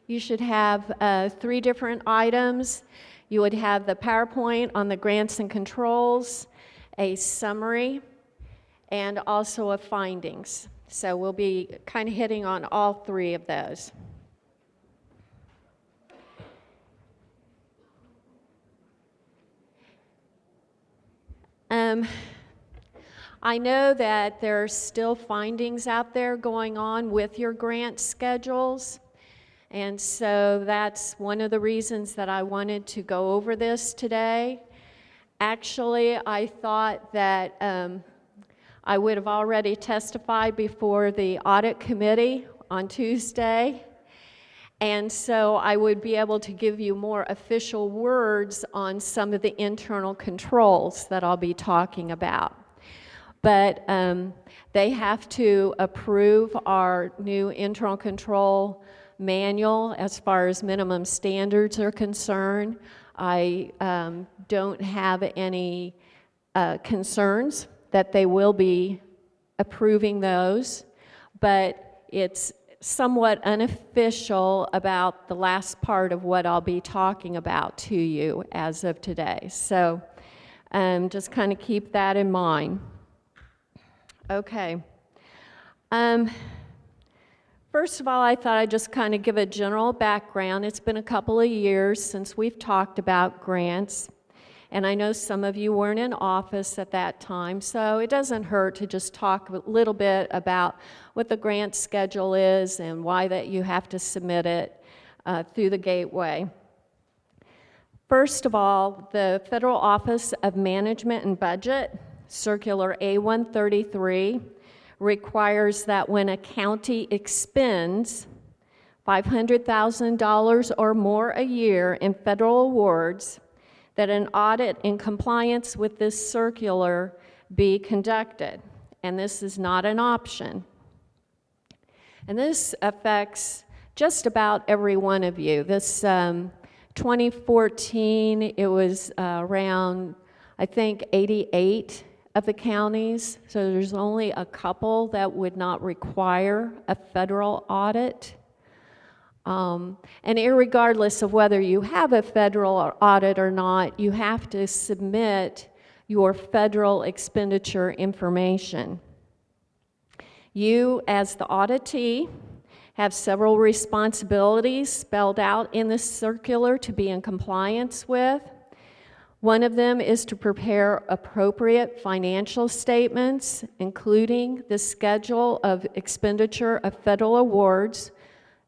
You should have 3 different items. You would have the PowerPoint on the grants and controls, a summary, and also a findings. So we'll be kind of hitting on all 3 of those. I know that there are still findings out there going on with your grant schedules, and so that's one of the reasons that I wanted to go over this today. Actually, I thought that I would have already testified before the audit committee on Tuesday, and so I would be able to give you more official words on some of the internal controls that I'll be talking about. But they have to approve our new internal control manual as far as minimum standards are concerned. I don't have any concerns that they will be approving those, but it's somewhat unofficial about the last part of what I'll be talking about to you as of today. So just kind of keep that in mind. Okay. First of all, I thought I'd just kind of give a general background. It's been a couple of years since we've talked about grants, and I know some of you weren't in office at that time, so it doesn't hurt to just talk a little bit about what the grant schedule is and why that you have to submit it through the gateway. First of all, the Federal Office of Management and Budget, Circular A-133, requires that when a county expends $500,000 or more a year in federal awards, that an audit in compliance with this circular be conducted. And this is not an option. And this affects just about every one of you. This 2014, it was around, I think, 88 of the counties, so there's only a couple that would not require a federal audit. And irregardless of whether you have a federal audit or not, you have to submit your federal expenditure information. You, as the auditee, have several responsibilities spelled out in the circular to be in compliance with. One of them is to prepare appropriate financial statements, including the schedule of expenditure of federal awards,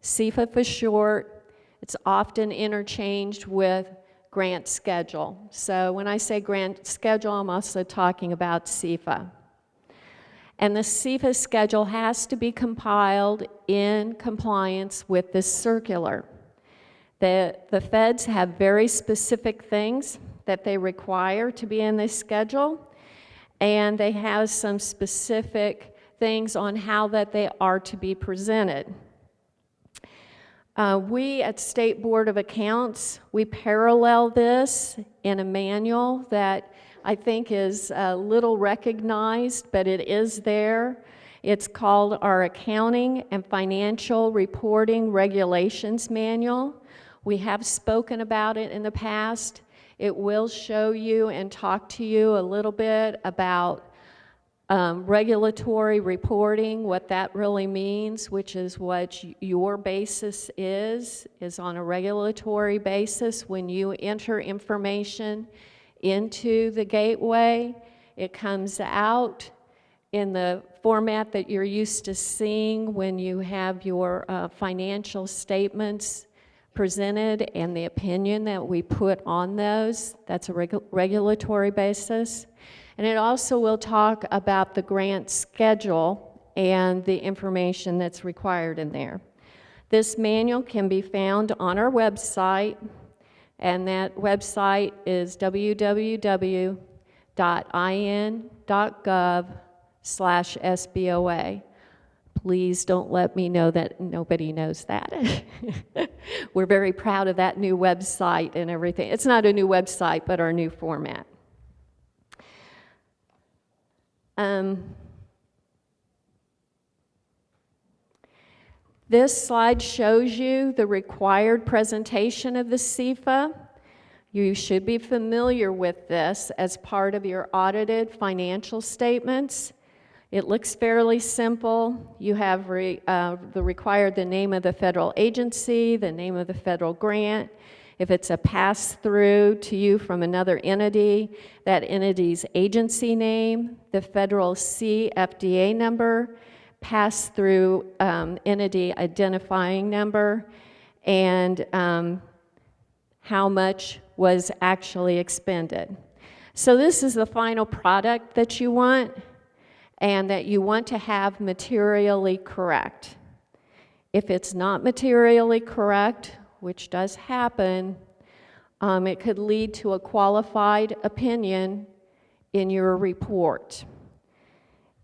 Sefa for short. It's often interchanged with grant schedule. So when I say grant schedule, I'm also talking about Sefa. And the Sefa schedule has to be compiled in compliance with this circular. The feds have very specific things that they require to be in this schedule, and they have some specific things on how that they are to be presented. We at State Board of Accounts, we parallel this in a manual that I think is little recognized, but it is there. It's called our Accounting and Financial Reporting Regulations Manual. We have spoken about it in the past. It will show you and talk to you a little bit about regulatory reporting, what that really means, which is what your basis is on a regulatory basis. When you enter information into the gateway, it comes out in the format that you're used to seeing when you have your financial statements presented and the opinion that we put on those. That's a regulatory basis. And it also will talk about the grant schedule and the information that's required in there. This manual can be found on our website, and that website is www.in.gov/SBOA. Please don't let me know that nobody knows that. We're very proud of that new website and everything. It's not a new website, but our new format. This slide shows you the required presentation of the Sefa. You should be familiar with this as part of your audited financial statements. It looks fairly simple. You have the name of the federal agency, the name of the federal grant. If it's a pass-through to you from another entity, that entity's agency name, the federal CFDA number, pass-through entity identifying number, and how much was actually expended. So this is the final product that you want, and that you want to have materially correct. If it's not materially correct, which does happen, it could lead to a qualified opinion in your report.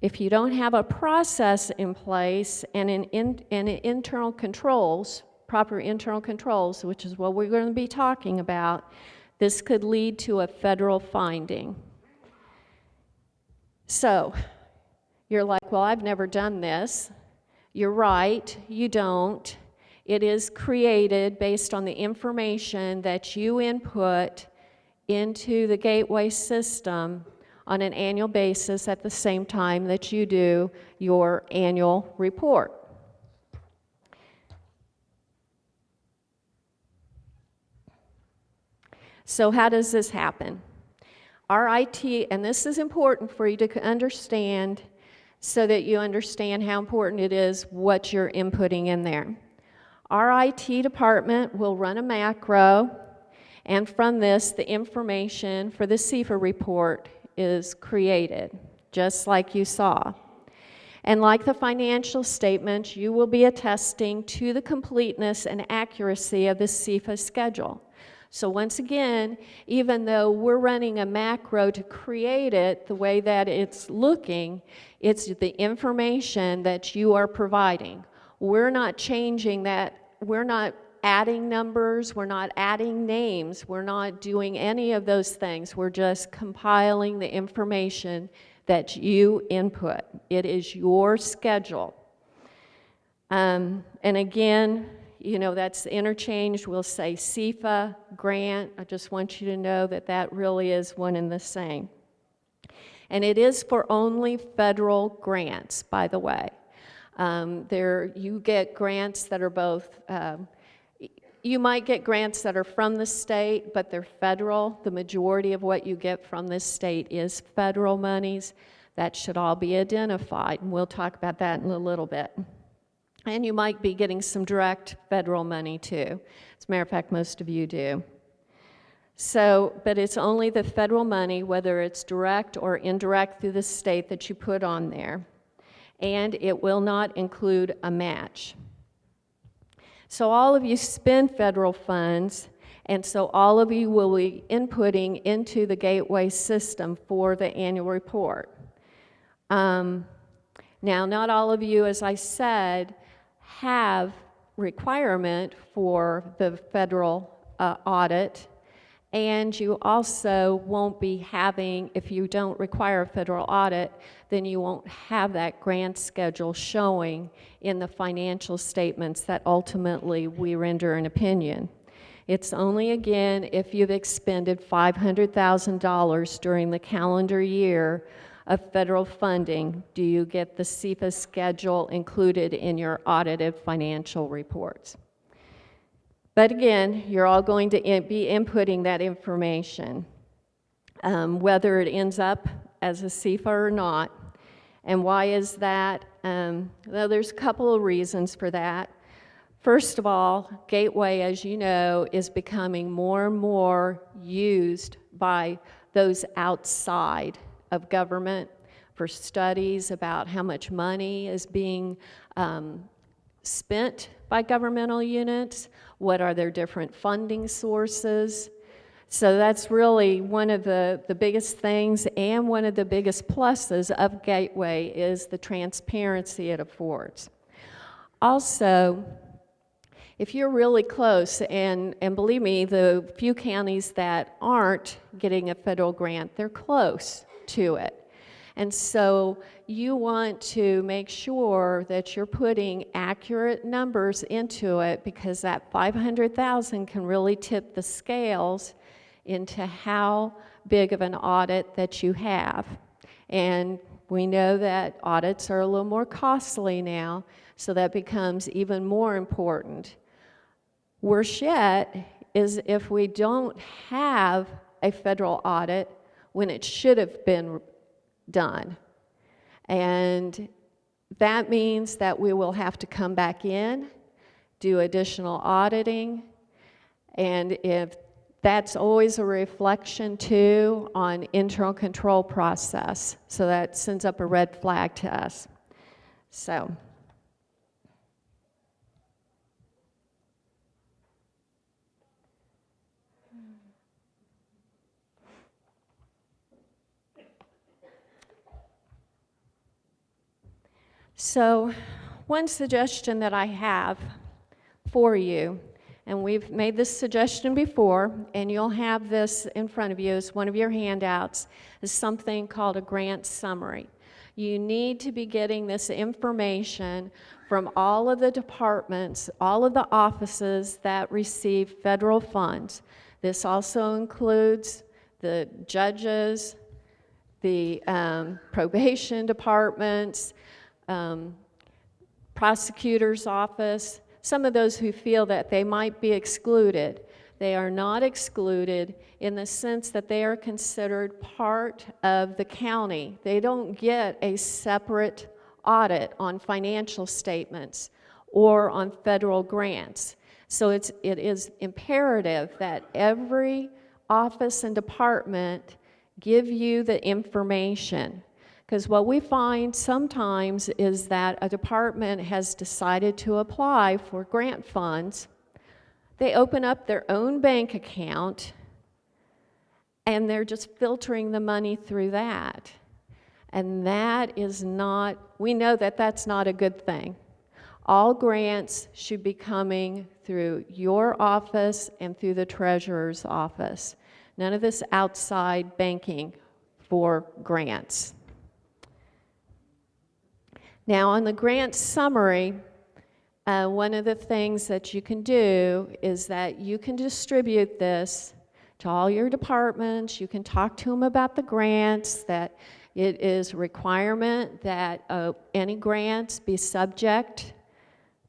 If you don't have a process in place and internal controls, proper internal controls, which is what we're going to be talking about, this could lead to a federal finding. So, you're like, well, I've never done this. You're right, you don't. It is created based on the information that you input into the gateway system on an annual basis at the same time that you do your annual report. So how does this happen? Our IT, and this is important for you to understand so that you understand how important it is what you're inputting in there. Our IT department will run a macro, and from this, the information for the Sefa report is created, just like you saw. And like the financial statements, you will be attesting to the completeness and accuracy of the Sefa schedule. So once again, even though we're running a macro to create it the way that it's looking, it's the information that you are providing. We're not changing that. We're not adding numbers, we're not adding names, we're not doing any of those things. We're just compiling the information that you input. It is your schedule. And again, you know, that's interchanged. We'll say Sefa, grant. I just want you to know that that really is one and the same. And it is for only federal grants, by the way. You get grants that are both, you might get grants that are from the state, but they're federal. The majority of what you get from this state is federal monies. That should all be identified, and we'll talk about that in a little bit. And you might be getting some direct federal money too. As a matter of fact, most of you do. So, but it's only the federal money, whether it's direct or indirect through the state, that you put on there. And it will not include a match. So all of you spend federal funds, and so all of you will be inputting into the gateway system for the annual report. Now, not all of you, as I said, have requirement for the federal audit, and you also won't be having, if you don't require a federal audit, then you won't have that grant schedule showing in the financial statements that ultimately we render an opinion. It's only, again, if you've expended $500,000 during the calendar year of federal funding, do you get the Sefa schedule included in your audited financial reports. But again, you're all going to be inputting that information, whether it ends up as a Sefa or not. And why is that? Well, there's a couple of reasons for that. First of all, Gateway, as you know, is becoming more and more used by those outside of government for studies about how much money is being spent by governmental units, what are their different funding sources. So that's really one of the biggest things, and one of the biggest pluses of Gateway is the transparency it affords. Also, if you're really close, and believe me, the few counties that aren't getting a federal grant, they're close to it. And so you want to make sure that you're putting accurate numbers into it, because that 500,000 can really tip the scales into how big of an audit that you have. And we know that audits are a little more costly now, so that becomes even more important. Worse yet is if we don't have a federal audit when it should have been done. And that means that we will have to come back in, do additional auditing, and if that's always a reflection too on internal control process, so that sends up a red flag to us. So one suggestion that I have for you, and we've made this suggestion before, and you'll have this in front of you as one of your handouts, is something called a grant summary. You need to be getting this information from all of the departments, all of the offices that receive federal funds. This also includes the judges, the probation departments, prosecutor's office, some of those who feel that they might be excluded. They are not excluded in the sense that they are considered part of the county. They don't get a separate audit on financial statements or on federal grants. So it is imperative that every office and department give you the information. Because what we find sometimes is that a department has decided to apply for grant funds. They open up their own bank account, and they're just filtering the money through that. And that is not, we know that that's not a good thing. All grants should be coming through your office and through the treasurer's office. None of this outside banking for grants. Now, on the grant summary, one of the things that you can do is that you can distribute this to all your departments. You can talk to them about the grants, that it is a requirement that any grants be subject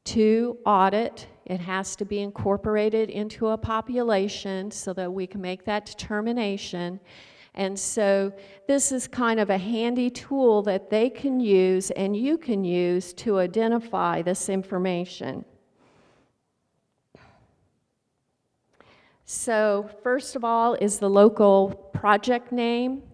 to audit. It has to be incorporated into a population so that we can make that determination. And so this is kind of a handy tool that they can use and you can use to identify this information. So first of all is the local project name.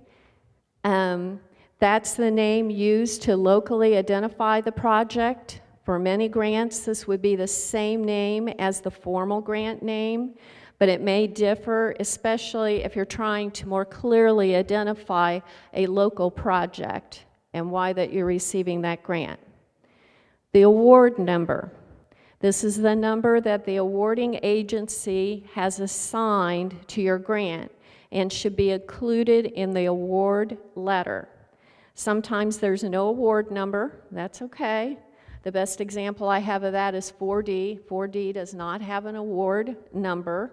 That's the name used to locally identify the project. For many grants, this would be the same name as the formal grant name, but it may differ, especially if you're trying to more clearly identify a local project and why that you're receiving that grant. The award number. This is the number that the awarding agency has assigned to your grant and should be included in the award letter. Sometimes there's no award number. That's okay. The best example I have of that is 4D. 4D does not have an award number.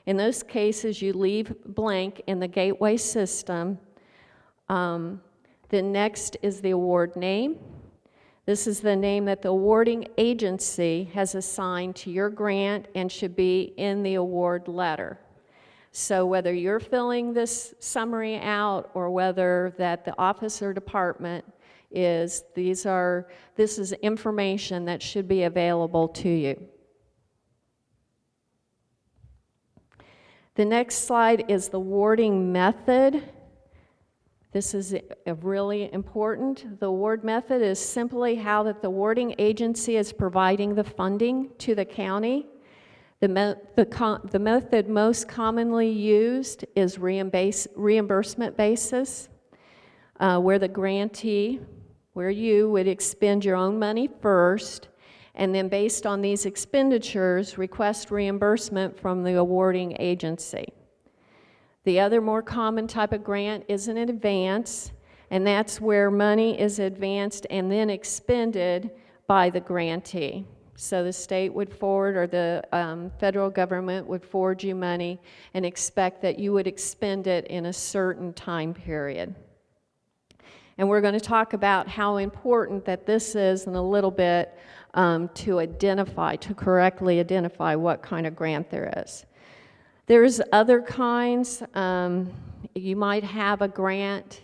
In those cases, you leave blank in the gateway system. The next is the award name. This is the name that the awarding agency has assigned to your grant and should be in the award letter. So whether you're filling this summary out or whether that the office or department is, this is information that should be available to you. The next slide is the awarding method. This is really important. The award method is simply how that the awarding agency is providing the funding to the county. The method most commonly used is reimbursement basis, where the grantee, where you would expend your own money first, and then based on these expenditures, request reimbursement from the awarding agency. The other more common type of grant is an advance. And that's where money is advanced and then expended by the grantee. So the state would forward, or the federal government would forward you money and expect that you would expend it in a certain time period. And we're going to talk about how important that this is in a little bit to correctly identify what kind of grant there is. There's other kinds. You might have a grant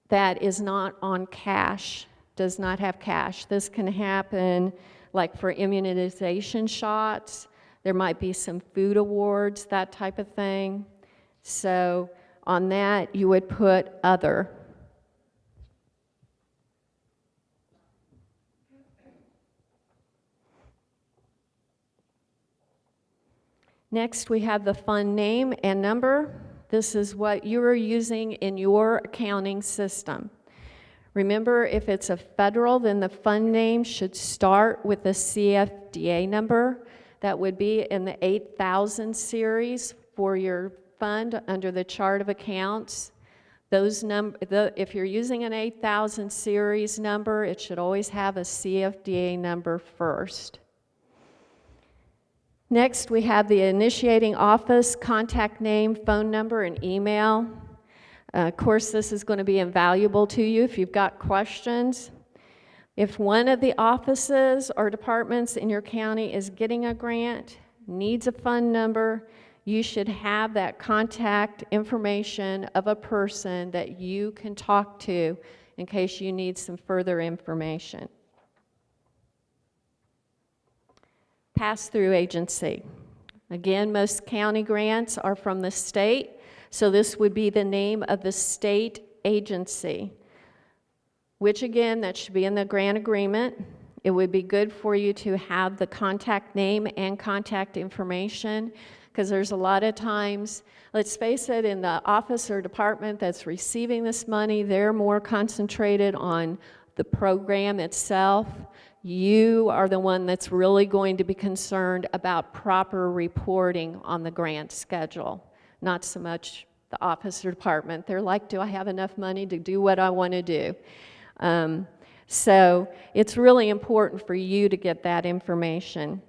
that is not on cash, does not have cash. This can happen like for immunization shots. There might be some food awards, that type of thing. So on that, you would put other. Next, we have the fund name and number. This is what you are using in your accounting system. Remember, if it's a federal, then the fund name should start with the CFDA number. That would be in the 8000 series for your fund under the chart of accounts. If you're using an 8000 series number, it should always have a CFDA number first. Next, we have the initiating office, contact name, phone number, and email. Of course, this is going to be invaluable to you if you've got questions. If one of the offices or departments in your county is getting a grant, needs a fund number, you should have that contact information of a person that you can talk to in case you need some further information. Pass-through agency. Again, most county grants are from the state, so this would be the name of the state agency, which again, that should be in the grant agreement. It would be good for you to have the contact name and contact information, because there's a lot of times, let's face it, in the office or department that's receiving this money, they're more concentrated on the program itself. You are the one that's really going to be concerned about proper reporting on the grant schedule, not so much the office or department. They're like, do I have enough money to do what I want to do? So it's really important for you to get that information.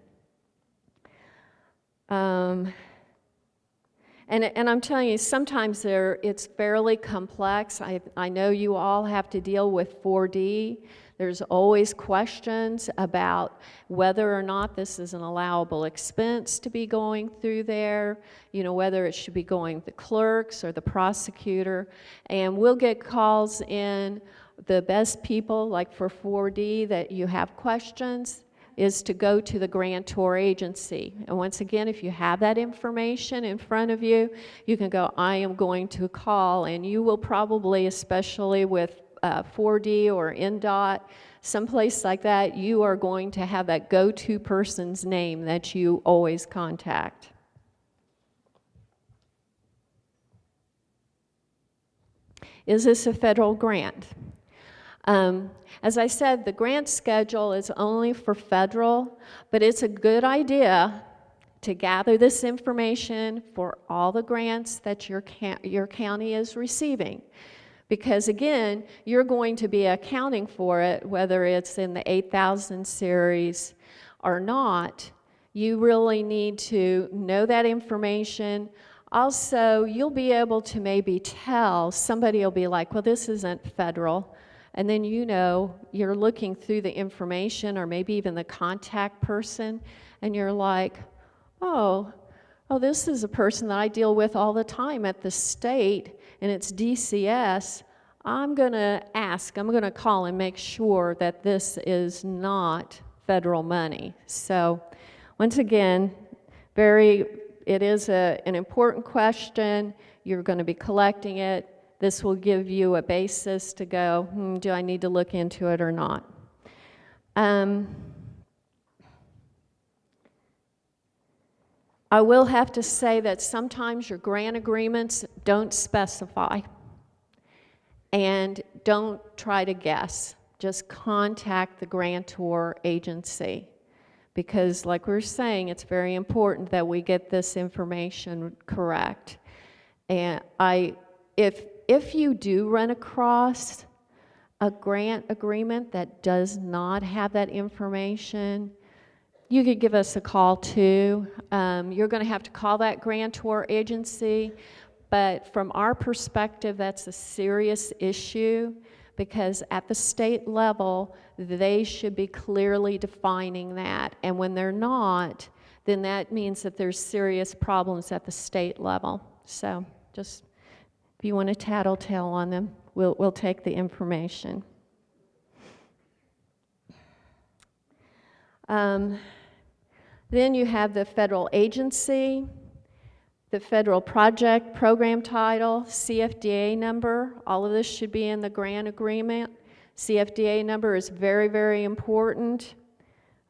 And I'm telling you, sometimes it's fairly complex. I know you all have to deal with 4D. There's always questions about whether or not this is an allowable expense to be going through there, whether it should be going to the clerks or the prosecutor. And we'll get calls in. The best people, like for 4D, that you have questions, is to go to the grantor agency. And once again, if you have that information in front of you, you can go, I am going to call, and you will probably, especially with 4D or NDOT, someplace like that, you are going to have that go-to person's name that you always contact. Is this a federal grant? As I said, the grant schedule is only for federal, but it's a good idea to gather this information for all the grants that your county is receiving. Because again, you're going to be accounting for it, whether it's in the 8000 series or not. You really need to know that information. Also, you'll be able to maybe tell, somebody will be like, well, this isn't federal. And then you're looking through the information or maybe even the contact person, and you're like, oh, this is a person that I deal with all the time at the state, and it's DCS. I'm going to call and make sure that this is not federal money. So once again, it is an important question. You're going to be collecting it. This will give you a basis to go, do I need to look into it or not? I will have to say that sometimes your grant agreements don't specify. And don't try to guess. Just contact the grantor agency. Because like we were saying, it's very important that we get this information correct. And if you do run across a grant agreement that does not have that information, you could give us a call too. You're going to have to call that grantor agency, but from our perspective, that's a serious issue because at the state level, they should be clearly defining that. And when they're not, then that means that there's serious problems at the state level. So just, if you want to tattletale on them, we'll take the information. Then you have the federal agency, the federal project, program title, CFDA number. All of this should be in the grant agreement. CFDA number is very, very important.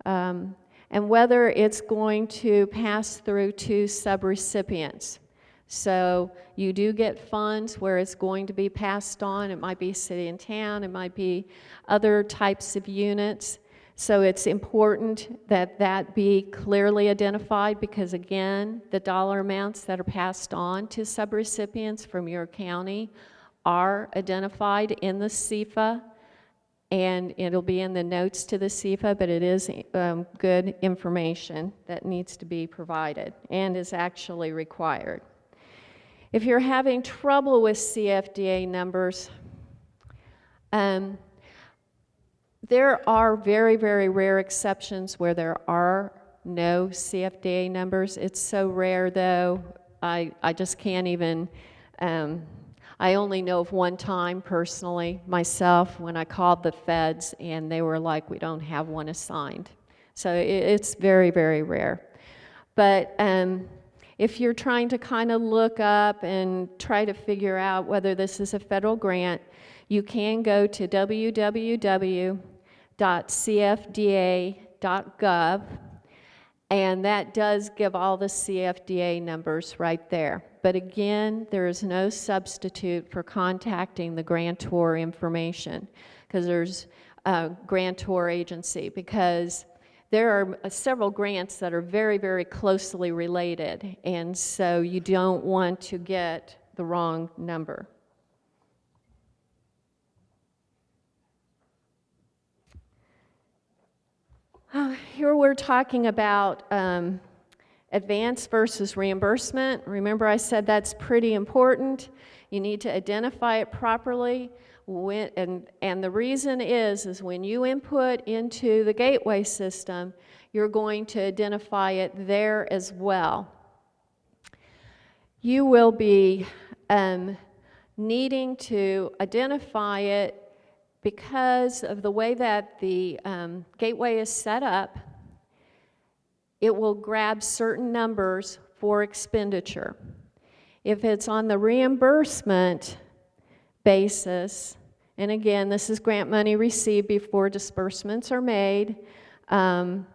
And whether it's going to pass through to subrecipients. So you do get funds where it's going to be passed on. It might be city and town. It might be other types of units. So it's important that that be clearly identified because, again, the dollar amounts that are passed on to subrecipients from your county are identified in the Sefa, and it'll be in the notes to the Sefa, but it is good information that needs to be provided and is actually required. If you're having trouble with CFDA numbers, there are very, very rare exceptions where there are no CFDA numbers. It's so rare, though, I just can't even, I only know of one time personally, myself, when I called the feds and they were like, we don't have one assigned. So it's very, very rare. But if you're trying to kind of look up and try to figure out whether this is a federal grant, you can go to www.cfda.gov, and that does give all the CFDA numbers right there. But again, there is no substitute for contacting the grantor information, because there's a grantor agency, because there are several grants that are very, very closely related, and so you don't want to get the wrong number. Here we're talking about advance versus reimbursement. Remember I said that's pretty important. You need to identify it properly. And the reason is when you input into the gateway system, you're going to identify it there as well. You will be needing to identify it because of the way that the gateway is set up. It will grab certain numbers for expenditure. If it's on the reimbursement basis, and again, this is grant money received before disbursements are made, and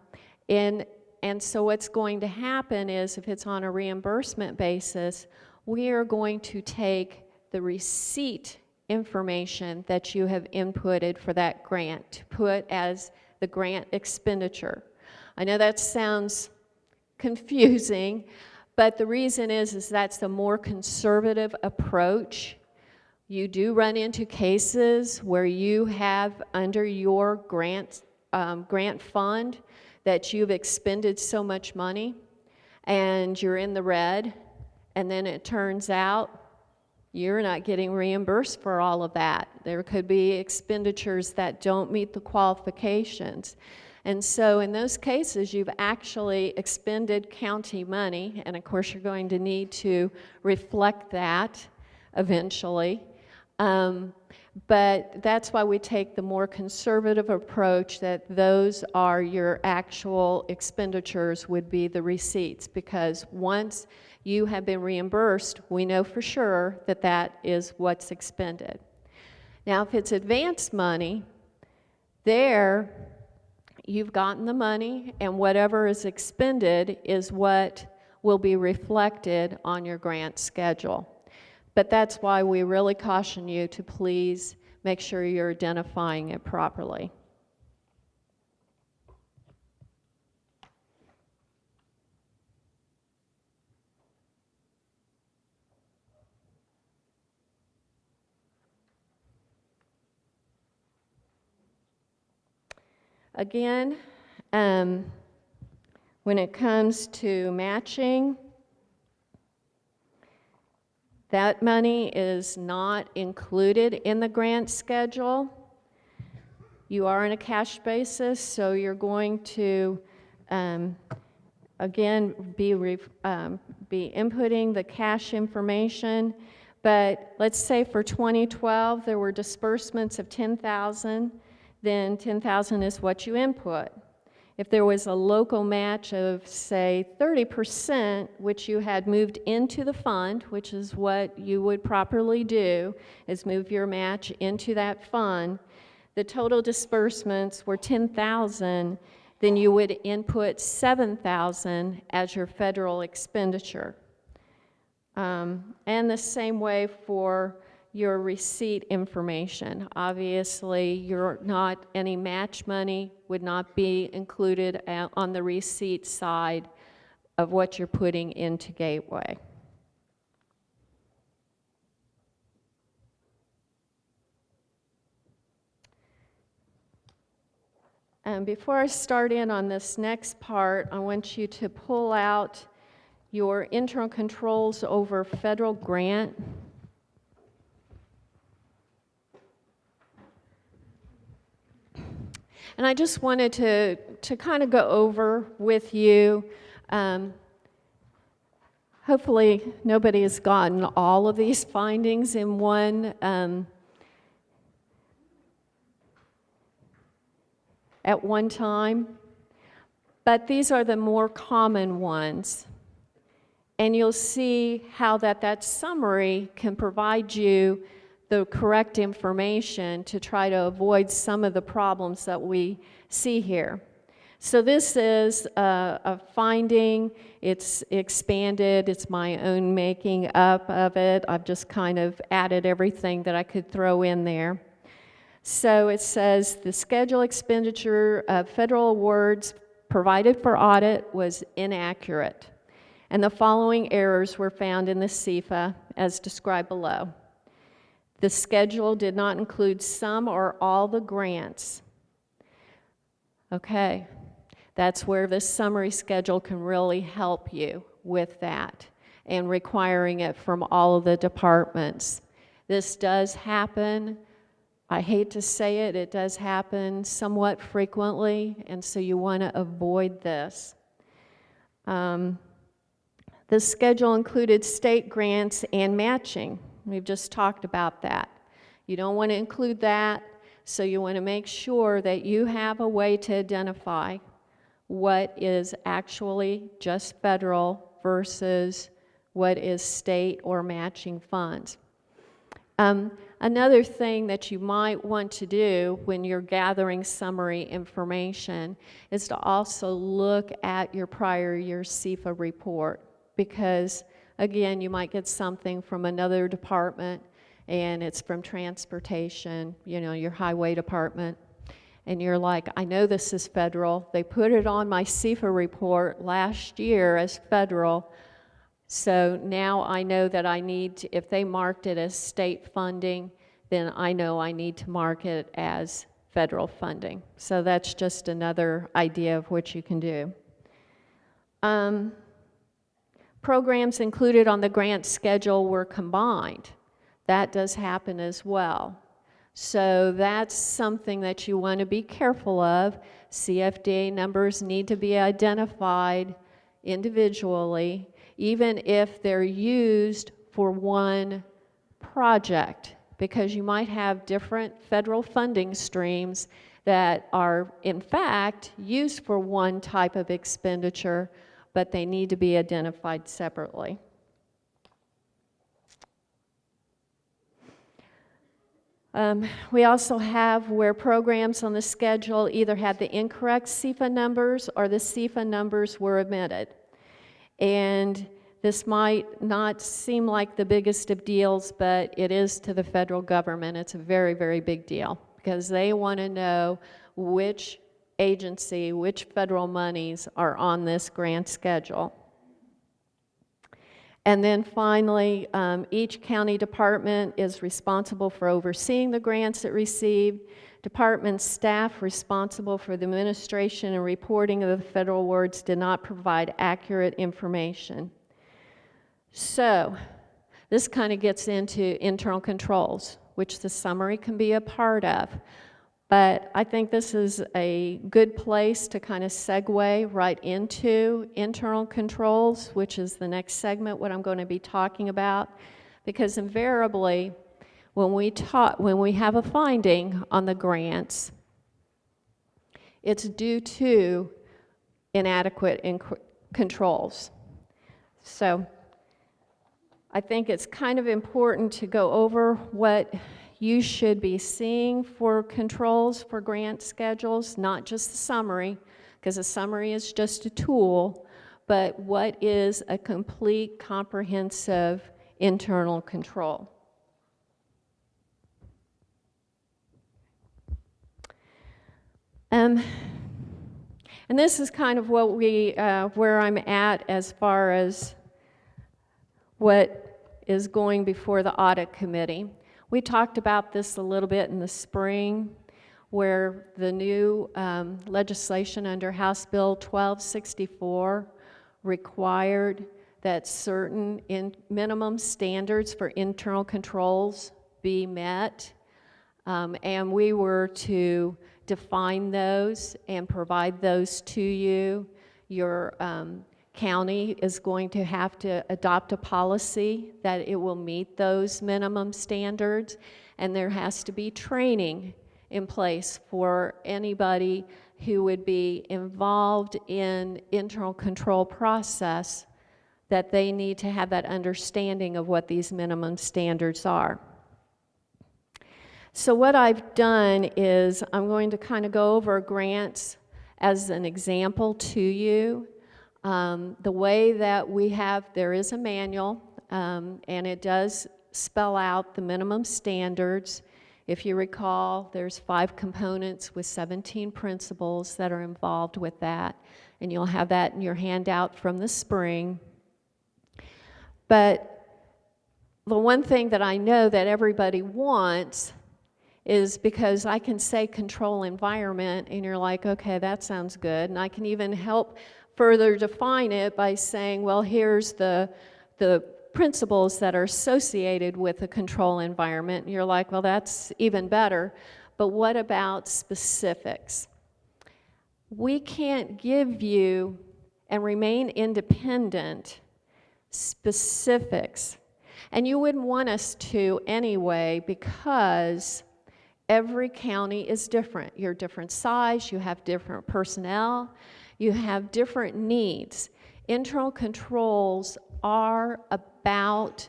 so what's going to happen is if it's on a reimbursement basis, we are going to take the receipt information that you have inputted for that grant to put as the grant expenditure. I know that sounds confusing, but the reason is that's the more conservative approach. You do run into cases where you have under your grant fund that you've expended so much money and you're in the red, and then it turns out you're not getting reimbursed for all of that. There could be expenditures that don't meet the qualifications. And so in those cases, you've actually expended county money, and of course you're going to need to reflect that eventually. But that's why we take the more conservative approach that those are your actual expenditures would be the receipts, because once you have been reimbursed, we know for sure that that is what's expended. Now, if it's advance money, there you've gotten the money, and whatever is expended is what will be reflected on your grant schedule. But that's why we really caution you to please make sure you're identifying it properly. Again, when it comes to matching, that money is not included in the grant schedule. You are on a cash basis, so you're going to, again, be inputting the cash information. But let's say for 2012, there were disbursements of $10,000, then $10,000 is what you input. If there was a local match of, say, 30%, which you had moved into the fund, which is what you would properly do, is move your match into that fund, the total disbursements were $10,000, then you would input $7,000 as your federal expenditure. And the same way for your receipt information. Obviously, any match money would not be included on the receipt side of what you're putting into Gateway. And before I start in on this next part, I want you to pull out your internal controls over federal grant. And I just wanted to kind of go over with you. Hopefully nobody has gotten all of these findings in one at one time, but these are the more common ones. And you'll see how that summary can provide you the correct information to try to avoid some of the problems that we see here. So this is a finding. It's expanded. It's my own making up of it. I've just kind of added everything that I could throw in there. So it says the schedule expenditure of federal awards provided for audit was inaccurate, and the following errors were found in the Sefa as described below. The schedule did not include some or all the grants. Okay, that's where this summary schedule can really help you with that and requiring it from all of the departments. This does happen. I hate to say it, it does happen somewhat frequently, and so you want to avoid this. The schedule included state grants and matching. We've just talked about that. You don't want to include that, so you want to make sure that you have a way to identify what is actually just federal versus what is state or matching funds. Another thing that you might want to do when you're gathering summary information is to also look at your prior year Sefa report, because again, you might get something from another department and it's from transportation, your highway department, and you're like, I know this is federal. They put it on my Sefa report last year as federal. So now I know that I need to, if they marked it as state funding, then I know I need to mark it as federal funding. So that's just another idea of what you can do. Programs included on the grant schedule were combined. That does happen as well. So that's something that you want to be careful of. CFDA numbers need to be identified individually, even if they're used for one project, because you might have different federal funding streams that are, in fact, used for one type of expenditure, but they need to be identified separately. We also have where programs on the schedule either had the incorrect Sefa numbers or the Sefa numbers were omitted. And this might not seem like the biggest of deals, but it is to the federal government. It's a very, very big deal because they want to know which agency, which federal monies are on this grant schedule. And then finally, each county department is responsible for overseeing the grants it received. Department staff responsible for the administration and reporting of the federal awards did not provide accurate information. So, this kind of gets into internal controls, which the summary can be a part of. But I think this is a good place to kind of segue right into internal controls, which is the next segment, what I'm going to be talking about. Because invariably, when we have a finding on the grants, it's due to inadequate controls. So I think it's kind of important to go over what you should be seeing for controls for grant schedules, not just the summary, because the summary is just a tool, but what is a complete, comprehensive internal control. And this is kind of what where I'm at as far as what is going before the audit committee. We talked about this a little bit in the spring, where the new legislation under House Bill 1264 required that certain minimum standards for internal controls be met, and we were to define those and provide those to you. Your county is going to have to adopt a policy that it will meet those minimum standards, and there has to be training in place for anybody who would be involved in internal control process, that they need to have that understanding of what these minimum standards are. So what I've done is I'm going to kind of go over grants as an example to you. The way that we have, there is a manual, and it does spell out the minimum standards. If you recall, there's 5 components with 17 principles that are involved with that, and you'll have that in your handout from the spring. But the one thing that I know that everybody wants is, because I can say control environment, and you're like, okay, that sounds good, and I can even help further define it by saying, well, here's the principles that are associated with a control environment. And you're like, well, that's even better. But what about specifics? We can't give you and remain independent specifics. And you wouldn't want us to anyway, because every county is different. You're different size, you have different personnel, you have different needs. Internal controls are about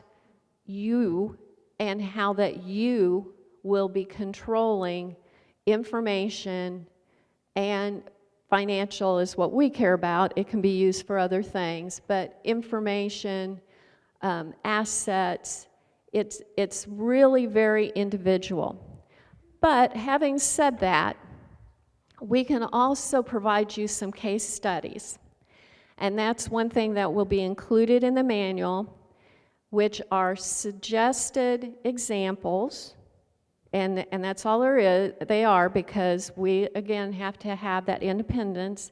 you and how that you will be controlling information, and financial is what we care about. It can be used for other things, but information, assets, it's really very individual. But having said that, we can also provide you some case studies. And that's one thing that will be included in the manual, which are suggested examples. And that's all there is. They are, because we, again, have to have that independence.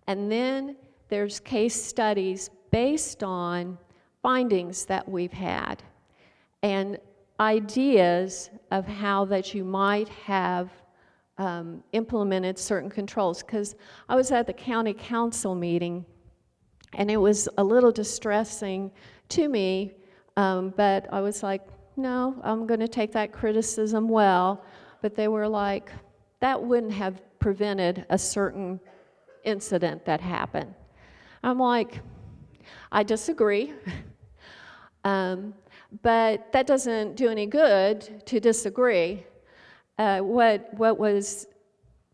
And then there's case studies based on findings that we've had and ideas of how that you might have implemented certain controls. Because I was at the county council meeting, and it was a little distressing to me, but I was like, no, I'm going to take that criticism well. But they were like, that wouldn't have prevented a certain incident that happened. I'm like, I disagree. But that doesn't do any good to disagree. What was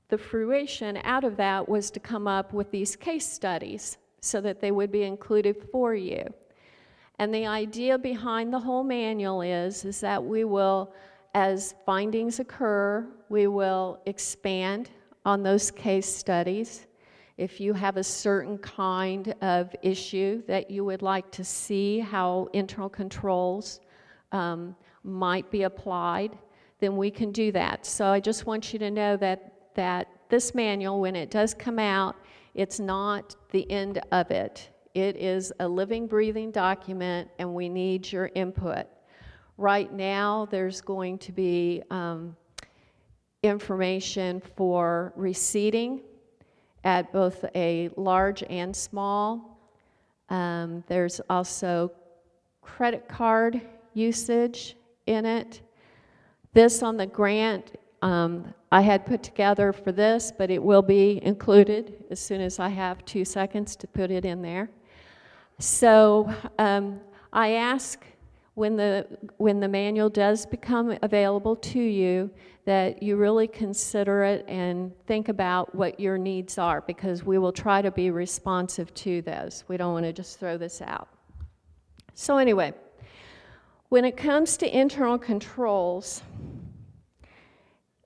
the fruition out of that was to come up with these case studies so that they would be included for you. And the idea behind the whole manual is that we will, as findings occur, we will expand on those case studies. If you have a certain kind of issue that you would like to see how internal controls might be applied, then we can do that. So I just want you to know that this manual, when it does come out, it's not the end of it. It is a living, breathing document, and we need your input. Right now, there's going to be information for receipting at both a large and small. There's also credit card usage in it. This on the grant, I had put together for this, but it will be included as soon as I have 2 seconds to put it in there. So I ask when the manual does become available to you that you really consider it and think about what your needs are, because we will try to be responsive to those. We don't want to just throw this out. So anyway, when it comes to internal controls,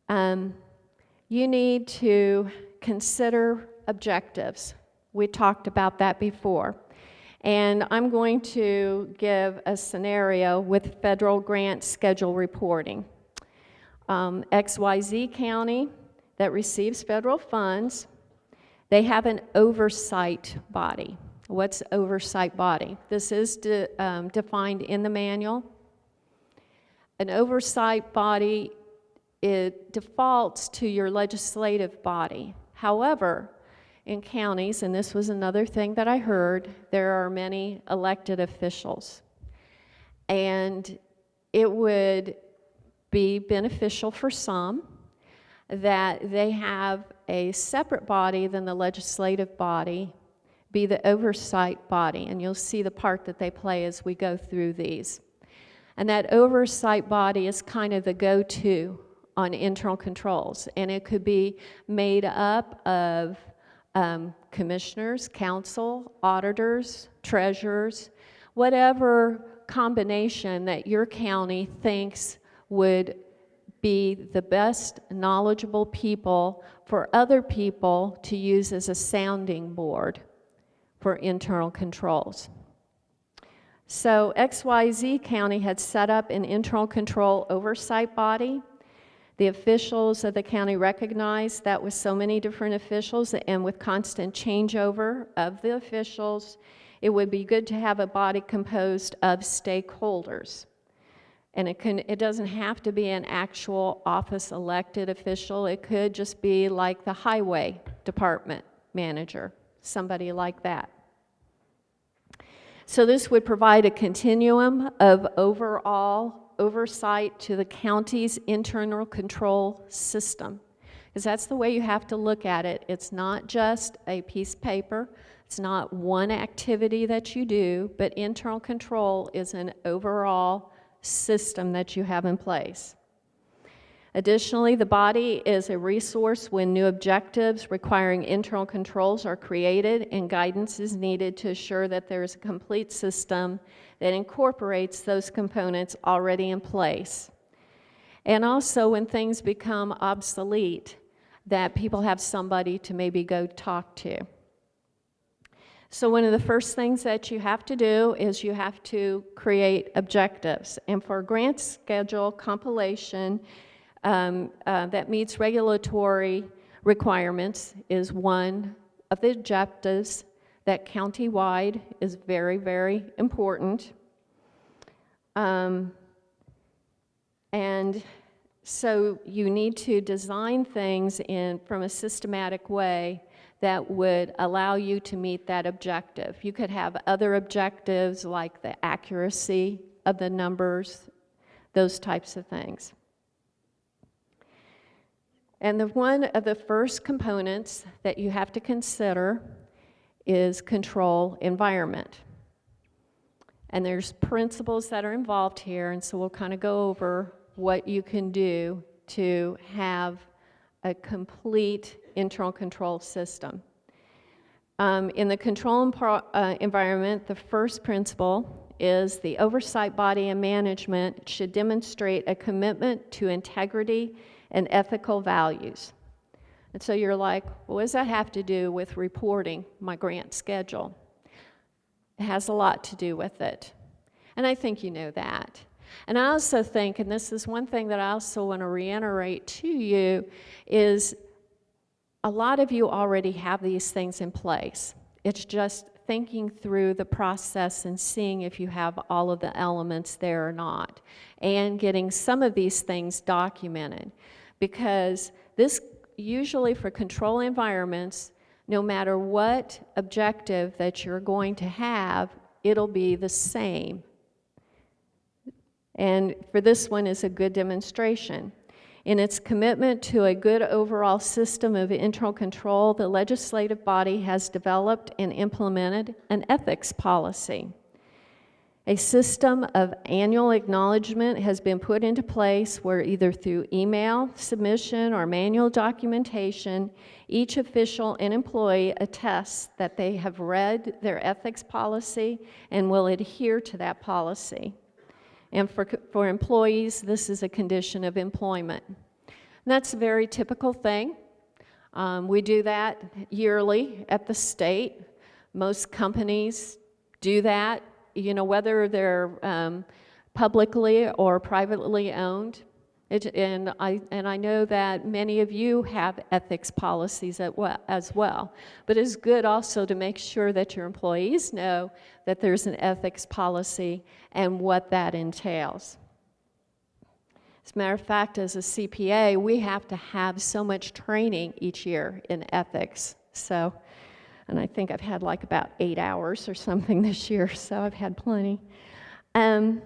you need to consider objectives. We talked about that before. And I'm going to give a scenario with federal grant schedule reporting. XYZ County that receives federal funds, they have an oversight body. What's oversight body? This is defined in the manual. An oversight body, it defaults to your legislative body. However, in counties, and this was another thing that I heard, there are many elected officials. And it would be beneficial for some that they have a separate body than the legislative body be the oversight body. And you'll see the part that they play as we go through these. And that oversight body is kind of the go-to on internal controls. And it could be made up of commissioners, council, auditors, treasurers, whatever combination that your county thinks would be the best knowledgeable people for other people to use as a sounding board for internal controls. So XYZ County had set up an internal control oversight body. The officials of the county recognized that with so many different officials and with constant changeover of the officials, it would be good to have a body composed of stakeholders. And it doesn't have to be an actual office elected official. It could just be like the highway department manager, somebody like that. So this would provide a continuum of overall oversight to the county's internal control system, because that's the way you have to look at it. It's not just a piece of paper. It's not one activity that you do, but internal control is an overall system that you have in place. Additionally, the body is a resource when new objectives requiring internal controls are created and guidance is needed to assure that there is a complete system that incorporates those components already in place. And also when things become obsolete, that people have somebody to maybe go talk to. So one of the first things that you have to do is you have to create objectives. And for grant schedule compilation that meets regulatory requirements is one of the objectives that county-wide is very, very important. And so you need to design things from a systematic way that would allow you to meet that objective. You could have other objectives like the accuracy of the numbers, those types of things. And one of the first components that you have to consider is control environment. And there's principles that are involved here, and so we'll kind of go over what you can do to have a complete internal control system. In the control environment, the first principle is the oversight body and management should demonstrate a commitment to integrity and ethical values. And so you're like, well, what does that have to do with reporting my grant schedule? It has a lot to do with it. And I think you know that. And I also think, and this is one thing that I also want to reiterate to you, is a lot of you already have these things in place. It's just thinking through the process and seeing if you have all of the elements there or not, and getting some of these things documented. Because this, usually for control environments, no matter what objective that you're going to have, it'll be the same. And for this one is a good demonstration. In its commitment to a good overall system of internal control, the legislative body has developed and implemented an ethics policy. A system of annual acknowledgement has been put into place where either through email, submission, or manual documentation, each official and employee attests that they have read their ethics policy and will adhere to that policy. And for employees, this is a condition of employment. And that's a very typical thing. We do that yearly at the state. Most companies do that, you know, whether they're publicly or privately owned. And I know that many of you have ethics policies as well. But it's good also to make sure that your employees know that there's an ethics policy and what that entails. As a matter of fact, as a CPA, we have to have so much training each year in ethics. So, and I think I've had like about 8 hours or something this year, so I've had plenty. Another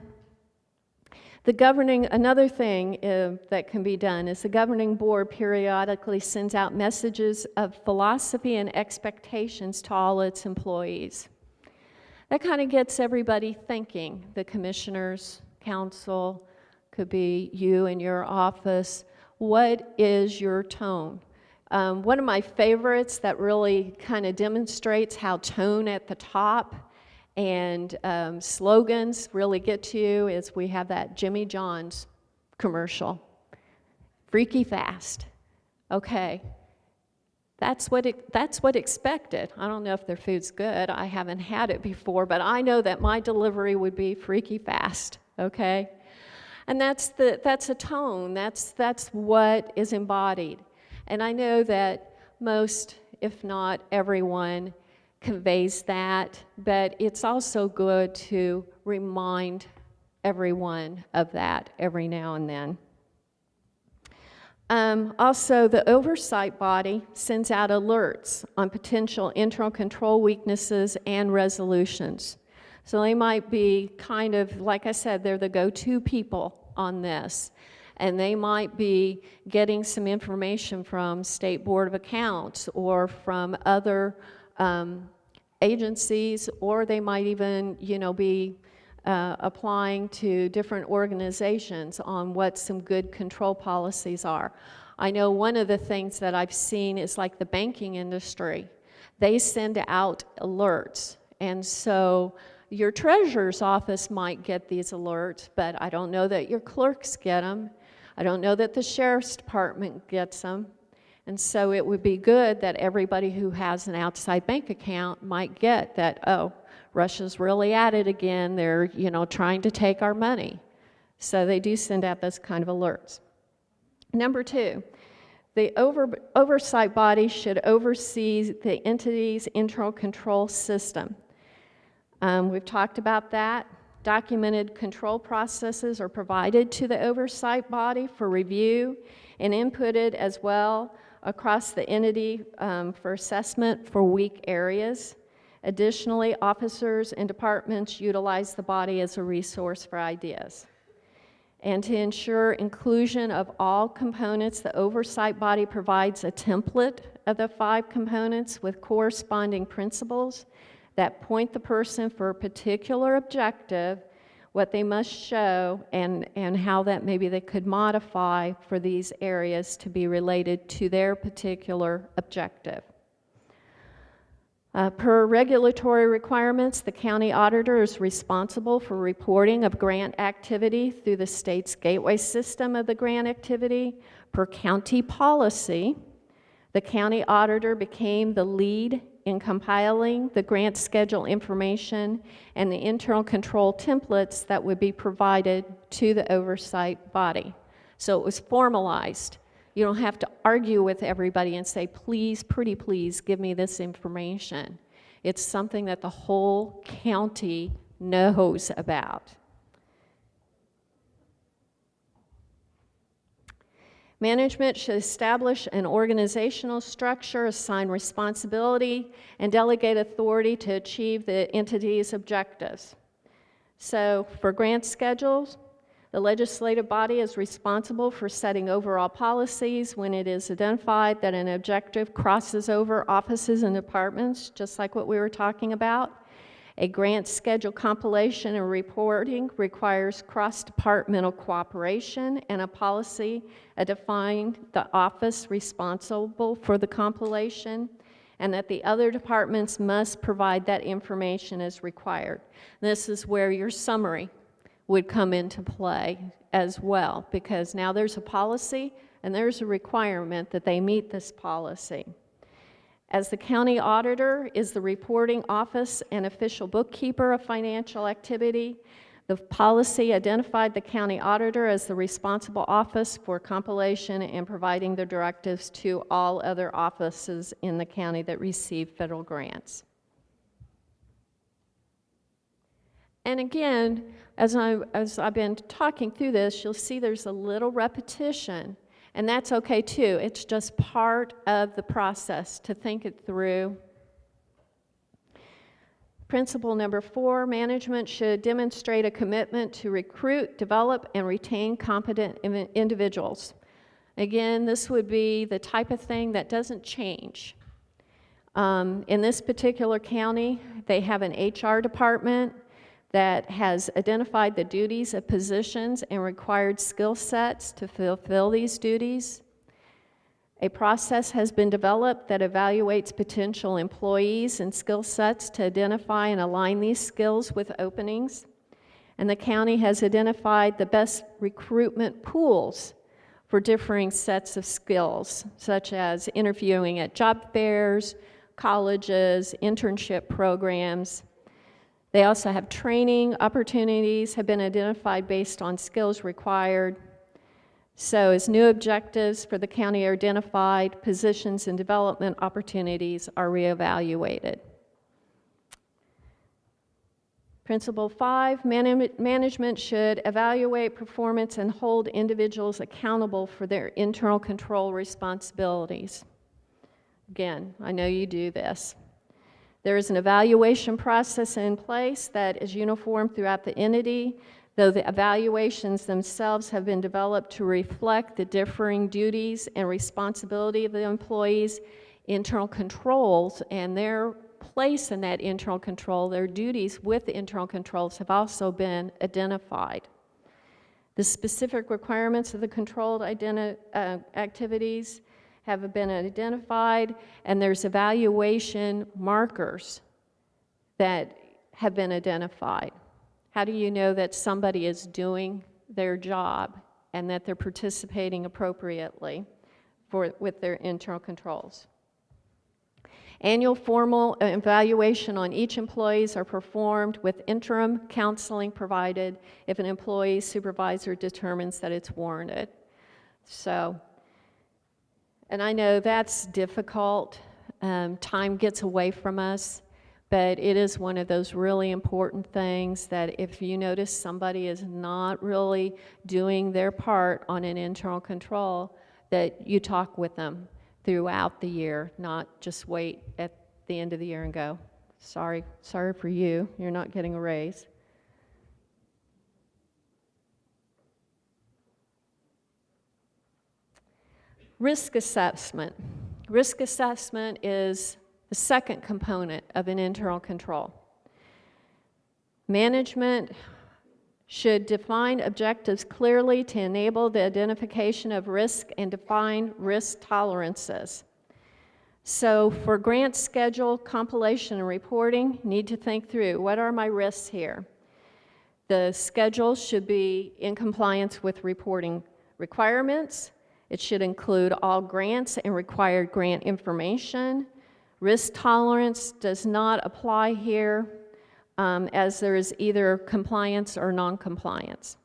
thing that can be done is the governing board periodically sends out messages of philosophy and expectations to all its employees. That kind of gets everybody thinking, the commissioners, council, could be you in your office. What is your tone? One of my favorites that really kind of demonstrates how tone at the top and slogans really get to you is we have that Jimmy John's commercial. Freaky fast. Okay. That's what expected. I don't know if their food's good. I haven't had it before, but I know that my delivery would be freaky fast, okay? And that's a tone. That's what is embodied. And I know that most, if not everyone, conveys that, but it's also good to remind everyone of that every now and then. Also, the oversight body sends out alerts on potential internal control weaknesses and resolutions. So they might be kind of, like I said, they're the go-to people on this. And they might be getting some information from State Board of Accounts or from other agencies, or they might even, you know, be applying to different organizations on what some good control policies are. I know one of the things that I've seen is like the banking industry. They send out alerts, and so your treasurer's office might get these alerts, but I don't know that your clerks get them. I don't know that the sheriff's department gets them. And so it would be good that everybody who has an outside bank account might get that, oh, Russia's really at it again. They're, you know, trying to take our money. So they do send out those kind of alerts. Number 2, the oversight body should oversee the entity's internal control system. We've talked about that. Documented control processes are provided to the oversight body for review and inputted as well across the entity for assessment for weak areas. Additionally, officers and departments utilize the body as a resource for ideas. And to ensure inclusion of all components, the oversight body provides a template of the 5 components with corresponding principles that point the person for a particular objective, what they must show, and how that maybe they could modify for these areas to be related to their particular objective. Per regulatory requirements, the county auditor is responsible for reporting of grant activity through the state's gateway system of the grant activity. Per county policy, the county auditor became the lead in compiling the grant schedule information and the internal control templates that would be provided to the oversight body. So it was formalized. You don't have to argue with everybody and say, please, pretty please, give me this information. It's something that the whole county knows about. Management should establish an organizational structure, assign responsibility, and delegate authority to achieve the entity's objectives. So for grant schedules, the legislative body is responsible for setting overall policies when it is identified that an objective crosses over offices and departments, just like what we were talking about. A grant schedule compilation and reporting requires cross-departmental cooperation and a policy defining the office responsible for the compilation, and that the other departments must provide that information as required. This is where your summary would come into play as well, because now there's a policy and there's a requirement that they meet this policy. As the county auditor is the reporting office and official bookkeeper of financial activity, the policy identified the county auditor as the responsible office for compilation and providing the directives to all other offices in the county that receive federal grants. And again, as I've been talking through this, you'll see there's a little repetition, and that's okay too. It's just part of the process to think it through. Principle number 4, management should demonstrate a commitment to recruit, develop, and retain competent individuals. Again, this would be the type of thing that doesn't change. In this particular county, they have an HR department that has identified the duties of positions and required skill sets to fulfill these duties. A process has been developed that evaluates potential employees and skill sets to identify and align these skills with openings. And the county has identified the best recruitment pools for differing sets of skills, such as interviewing at job fairs, colleges, internship programs. They also have training opportunities have been identified based on skills required. So as new objectives for the county are identified, positions and development opportunities are reevaluated. Principle 5, management should evaluate performance and hold individuals accountable for their internal control responsibilities. Again, I know you do this. There is an evaluation process in place that is uniform throughout the entity, though the evaluations themselves have been developed to reflect the differing duties and responsibility of the employees' internal controls, and their place in that internal control, their duties with the internal controls have also been identified. The specific requirements of the controlled activities have been identified, and there's evaluation markers that have been identified. How do you know that somebody is doing their job and that they're participating appropriately with their internal controls? Annual formal evaluation on each employee are performed with interim counseling provided if an employee's supervisor determines that it's warranted. So, and I know that's difficult. Time gets away from us, but it is one of those really important things that if you notice somebody is not really doing their part on an internal control, that you talk with them throughout the year, not just wait at the end of the year and go, sorry for you, you're not getting a raise. Risk assessment. Risk assessment is the second component of an internal control. Management should define objectives clearly to enable the identification of risk and define risk tolerances. So for grant schedule, compilation, and reporting, need to think through, what are my risks here? The schedule should be in compliance with reporting requirements. It should include all grants and required grant information. Risk tolerance does not apply here, as there is either compliance or non-compliance.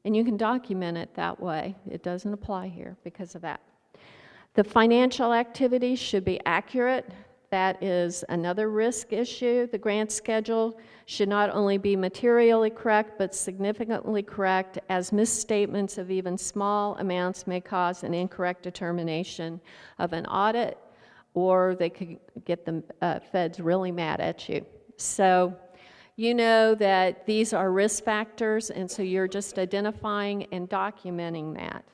And you can document it that way. It doesn't apply here because of that. The financial activities should be accurate. That is another risk issue. The grant schedule should not only be materially correct, but significantly correct, as misstatements of even small amounts may cause an incorrect determination of an audit, or they could get the feds really mad at you. So you know that these are risk factors, and so you're just identifying and documenting that.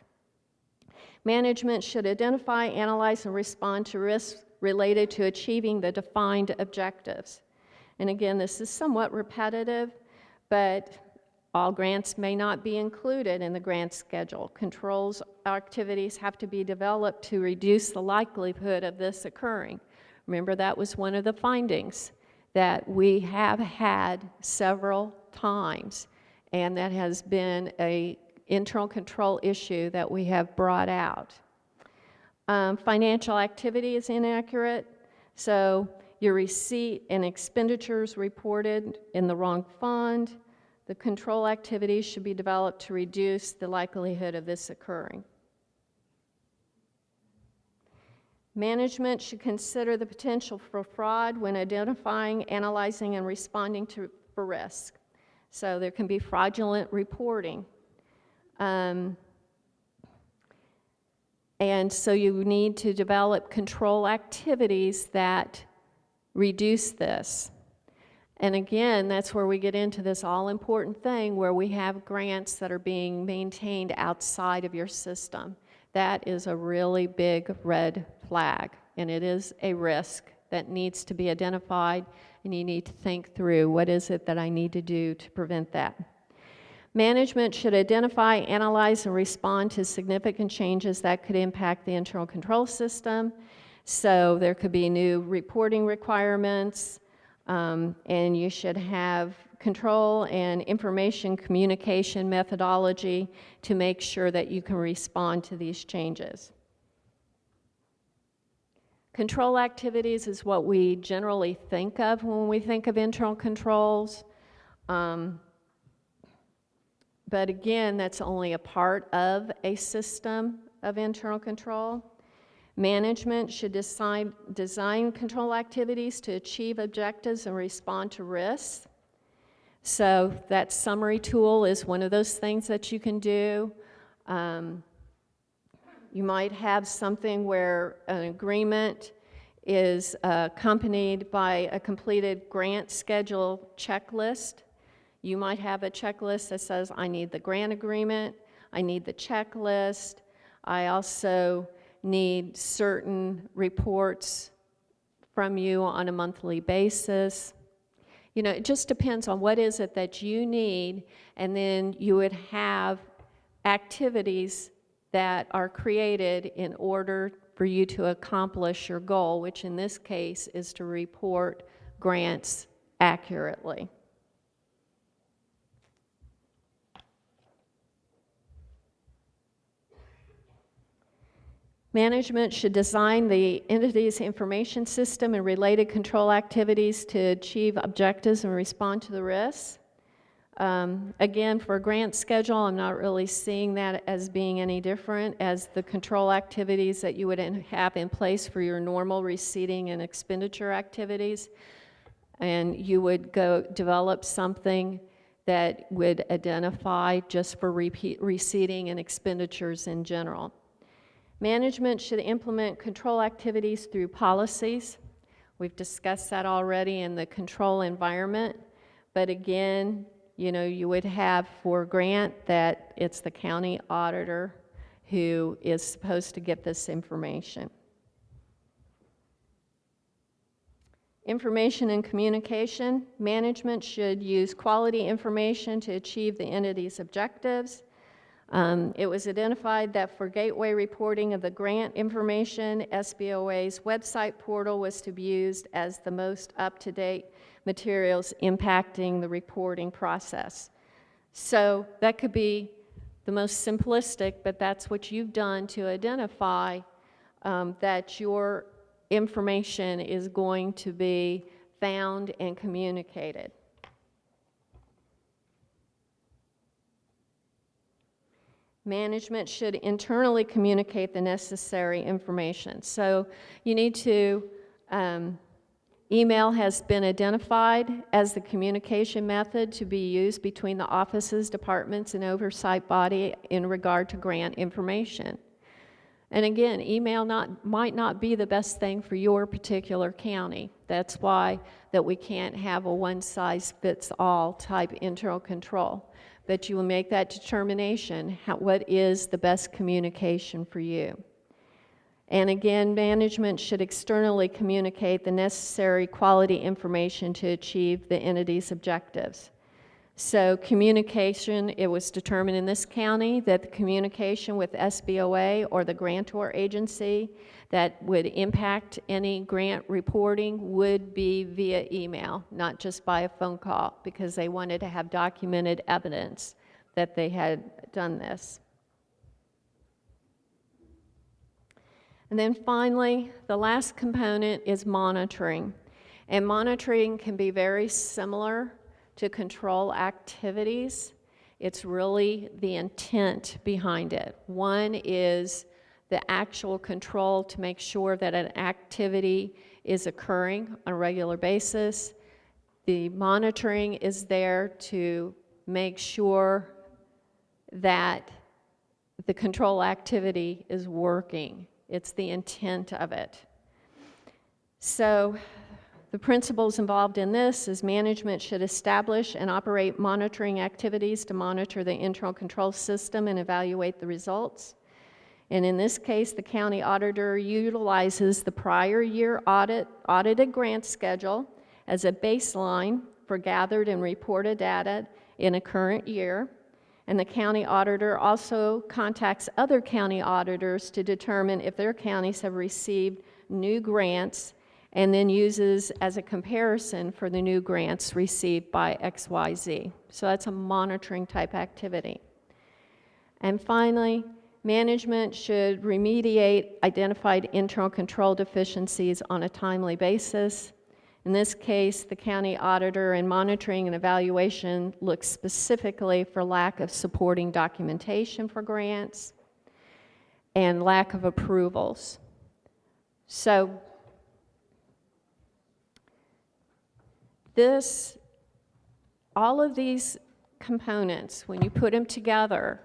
Management should identify, analyze, and respond to risks related to achieving the defined objectives. And again, this is somewhat repetitive, but all grants may not be included in the grant schedule. Controls activities have to be developed to reduce the likelihood of this occurring. Remember, that was one of the findings that we have had several times, and that has been an internal control issue that we have brought out. Financial activity is inaccurate, so your receipt and expenditures reported in the wrong fund. The control activities should be developed to reduce the likelihood of this occurring. Management should consider the potential for fraud when identifying, analyzing, and responding for risk. So there can be fraudulent reporting. And so you need to develop control activities that reduce this. And again, that's where we get into this all-important thing where we have grants that are being maintained outside of your system. That is a really big red flag, and it is a risk that needs to be identified, and you need to think through what is it that I need to do to prevent that. Management should identify, analyze, and respond to significant changes that could impact the internal control system. So there could be new reporting requirements, and you should have control and information communication methodology to make sure that you can respond to these changes. Control activities is what we generally think of when we think of internal controls. But again, that's only a part of a system of internal control. Management should design control activities to achieve objectives and respond to risks. So that summary tool is one of those things that you can do. You might have something where an agreement is accompanied by a completed grant schedule checklist. You might have a checklist that says, I need the grant agreement, I need the checklist, I also need certain reports from you on a monthly basis. You know, it just depends on what is it that you need, and then you would have activities that are created in order for you to accomplish your goal, which in this case is to report grants accurately. Management should design the entity's information system and related control activities to achieve objectives and respond to the risks. Again, for a grant schedule, I'm not really seeing that as being any different as the control activities that you would have in place for your normal receipting and expenditure activities. And you would go develop something that would identify just for receipting and expenditures in general. Management should implement control activities through policies. We've discussed that already in the control environment, but again, you know, you would have for grant that it's the county auditor who is supposed to get this information. Information and communication. Management should use quality information to achieve the entity's objectives. It was identified that for gateway reporting of the grant information, SBOA's website portal was to be used as the most up-to-date materials impacting the reporting process. So that could be the most simplistic, but that's what you've done to identify that your information is going to be found and communicated. Management should internally communicate the necessary information. So you need to, email has been identified as the communication method to be used between the offices, departments, and oversight body in regard to grant information. And again, email might not be the best thing for your particular county. That's why that we can't have a one-size-fits-all type internal control. But you will make that determination, what is the best communication for you. And again, management should externally communicate the necessary quality information to achieve the entity's objectives. So communication, it was determined in this county that the communication with SBOA or the grantor agency that would impact any grant reporting would be via email, not just by a phone call, because they wanted to have documented evidence that they had done this. And then finally, the last component is monitoring. And monitoring can be very similar to control activities. It's really the intent behind it. One is the actual control to make sure that an activity is occurring on a regular basis. The monitoring is there to make sure that the control activity is working. It's the intent of it. So the principles involved in this is management should establish and operate monitoring activities to monitor the internal control system and evaluate the results. And in this case, the county auditor utilizes the prior year audited grant schedule as a baseline for gathered and reported data in a current year. And the county auditor also contacts other county auditors to determine if their counties have received new grants, and then uses as a comparison for the new grants received by XYZ. So that's a monitoring type activity. And finally, management should remediate identified internal control deficiencies on a timely basis. In this case, the county auditor in monitoring and evaluation looks specifically for lack of supporting documentation for grants and lack of approvals. So all of these components, when you put them together,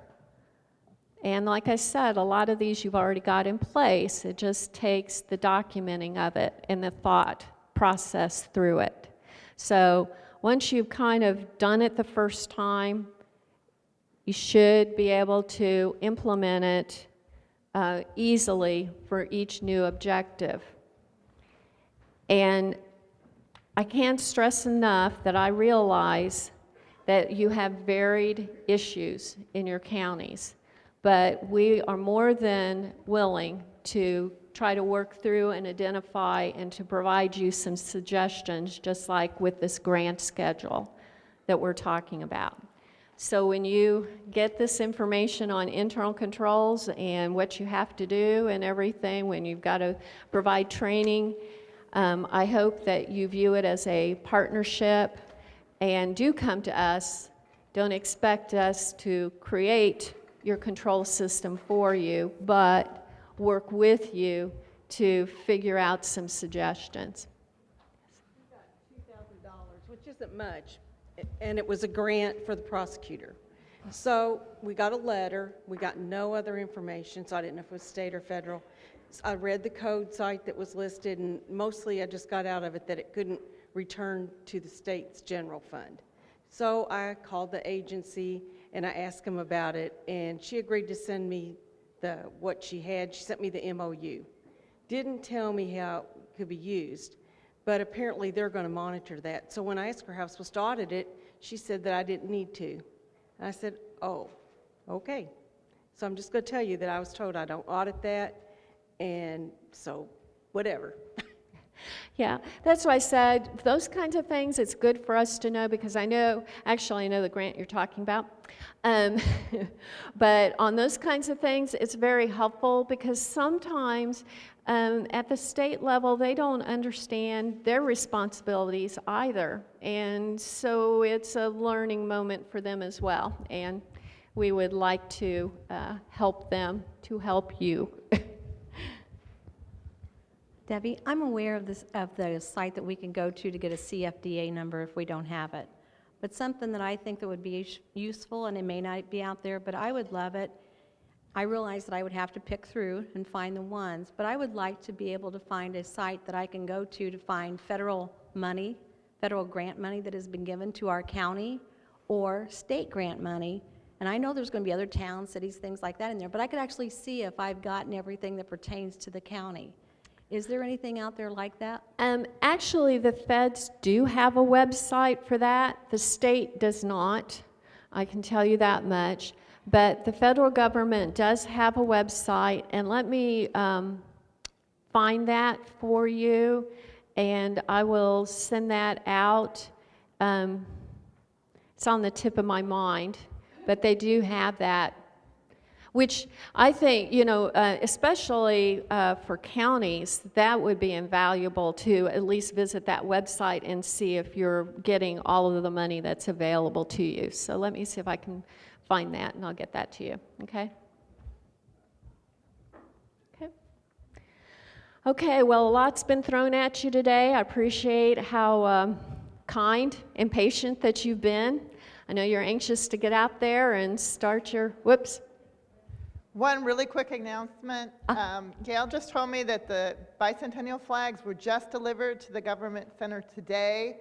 and like I said, a lot of these you've already got in place, it just takes the documenting of it and the thought process through it. So once you've kind of done it the first time, you should be able to implement it easily for each new objective. And I can't stress enough that I realize that you have varied issues in your counties, but we are more than willing to try to work through and identify and to provide you some suggestions, just like with this grant schedule that we're talking about. So when you get this information on internal controls and what you have to do and everything, when you've got to provide training, I hope that you view it as a partnership and do come to us. Don't expect us to create your control system for you, but work with you to figure out some suggestions. We got $2,000, which isn't much, and it was a grant for the prosecutor. So we got a letter. We got no other information, so I didn't know if it was state or federal. I read the code site that was listed, and mostly I just got out of it that it couldn't return to the state's general fund. So I called the agency, and I asked them about it, and she agreed to send me what she had. She sent me the MOU. Didn't tell me how it could be used, but apparently they're going to monitor that. So when I asked her how I was supposed to audit it, she said that I didn't need to. And I said, oh, okay. So I'm just going to tell you that I was told I don't audit that, and so whatever. Yeah, that's why I said those kinds of things, it's good for us to know, because I know the grant you're talking about. But on those kinds of things, it's very helpful, because sometimes At the state level, they don't understand their responsibilities either. And so it's a learning moment for them as well. And we would like to help them to help you. Debbie, I'm aware of the site that we can go to get a CFDA number if we don't have it. But something that I think that would be useful, and it may not be out there, but I would love it. I realize that I would have to pick through and find the ones, but I would like to be able to find a site that I can go to find federal money, federal grant money that has been given to our county, or state grant money. And I know there's going to be other towns, cities, things like that in there, but I could actually see if I've gotten everything that pertains to the county. Is there anything out there like that? Actually, the feds do have a website for that. The state does not. I can tell you that much. But the federal government does have a website, and let me find that for you, and I will send that out. It's on the tip of my mind, but they do have that, which I think, especially for counties, that would be invaluable to at least visit that website and see if you're getting all of the money that's available to you. So let me see if I can find that, and I'll get that to you, okay? Okay, well, a lot's been thrown at you today. I appreciate how kind and patient that you've been. I know you're anxious to get out there and start your, whoops. One really quick announcement. Gail just told me that the bicentennial flags were just delivered to the government center today.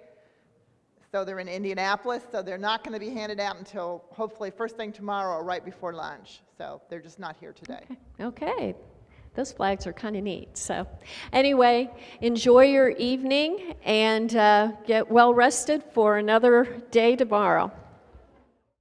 So they're in Indianapolis, so they're not going to be handed out until hopefully first thing tomorrow or right before lunch. So they're just not here today. Okay. Those flags are kind of neat. So anyway, enjoy your evening and get well rested for another day tomorrow.